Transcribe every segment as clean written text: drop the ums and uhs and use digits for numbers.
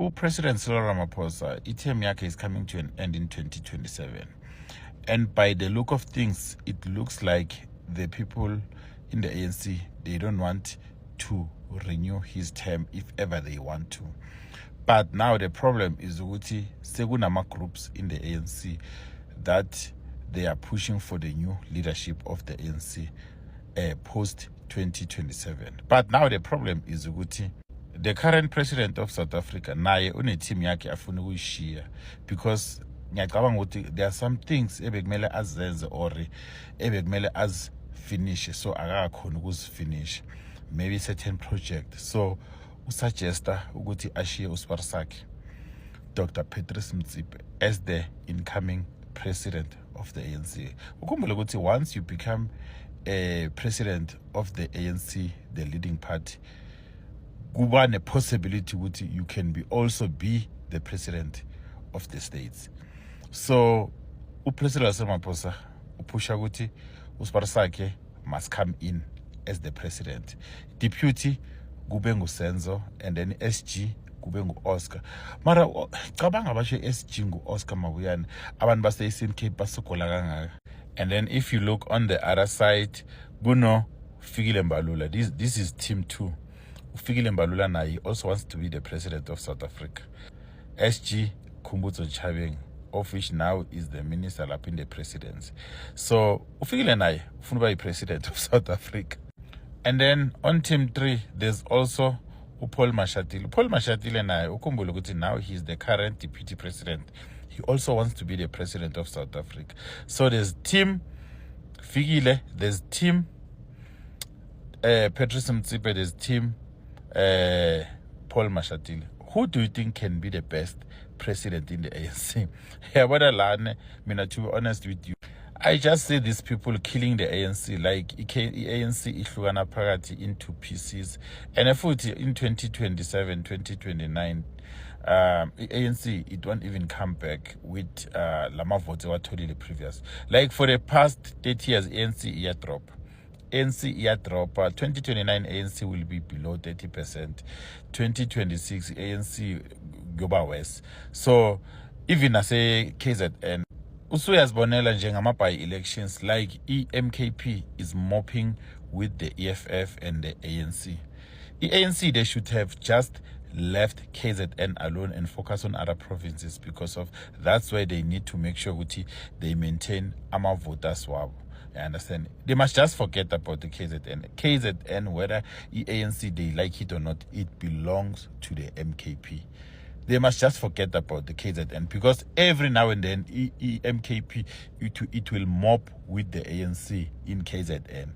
President Cyril Ramaphosa, term yakhe is coming to an end in 2027. And by the look of things, it looks like the people in the ANC, they don't want to renew his term if ever they want to. But now the problem is ukuthi sekunama groups in the ANC that they are pushing for the new leadership of the ANC post 2027. But now the problem is ukuthi the current president of South Africa naye une team yakhe afuna ukuyishiya because ngiyacabanga ukuthi there are some things ebekumele azenze or ebekumele azifinish so akakhona ukuzifinish, maybe certain project. So usuggesta ukuthi ashiye uSparsakhe Dr. Patrice Motsepe as the incoming president of the ANC. Ukhumbule ukuthi once you become a president of the ANC, the leading party, kuba ne possibility ukuthi you can also be the president of the states. So uPresident Ramaphosa upusha ukuthi uSparsakhe must come in as the president. Deputy kube nguSenzo and then SG kube nguOscar. Mara cabanga basho SG nguOscar Mabuyane abantu base Eastern Cape basogola kangaka. And then if you look on the other side, kuno Fikile Mbalula. This is team 2. Fikile Mbalula naye also wants to be the president of South Africa. SG Khumbudzo Ntshavheni, of which now is the minister up in the presidency. So Fikile naye ufuna uba president of South Africa. And then on team 3, there's also Paul Mashatile. Paul Mashatile naye ukhumbule ukuthi now he's the current deputy president. He also wants to be the president of South Africa. So there's team Fikile, there's team Patrice Motsepe, there's team Paul Mashatile. Who do you think can be the best president in the ANC? To be honest with you, I just see these people killing the ANC, like ANC ihlukana phakathi into pieces. And if in 2027, 2029, ANC, it won't even come back with lama votes watholile previous. Like for the past 30 years, ANC iya drop. ANC iya drop. 2029 ANC will be below 30%. 2026 ANC goba west. So even as a KZN, usuyazibonela njengama by-elections like MKP is mopping with the EFF and the ANC. ANC, they should have just left KZN alone and focus on other provinces because of that's where they need to make sure they maintain ama voters wabo. I understand. They must just forget about the KZN. KZN, whether ANC they like it or not, it belongs to the MKP. They must just forget about the KZN because every now and then MKP it will mop with the ANC in KZN.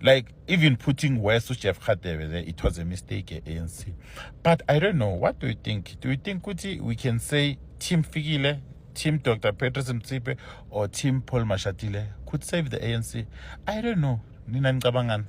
Like even putting West Chef Khatebe there, it was a mistake ANC. But I don't know. What do you think? Do you think we can say Team Fikile, Team Dr. Patrice Motsepe, or Team Paul Mashatile could save the ANC? I don't know. Nina Nkabangan.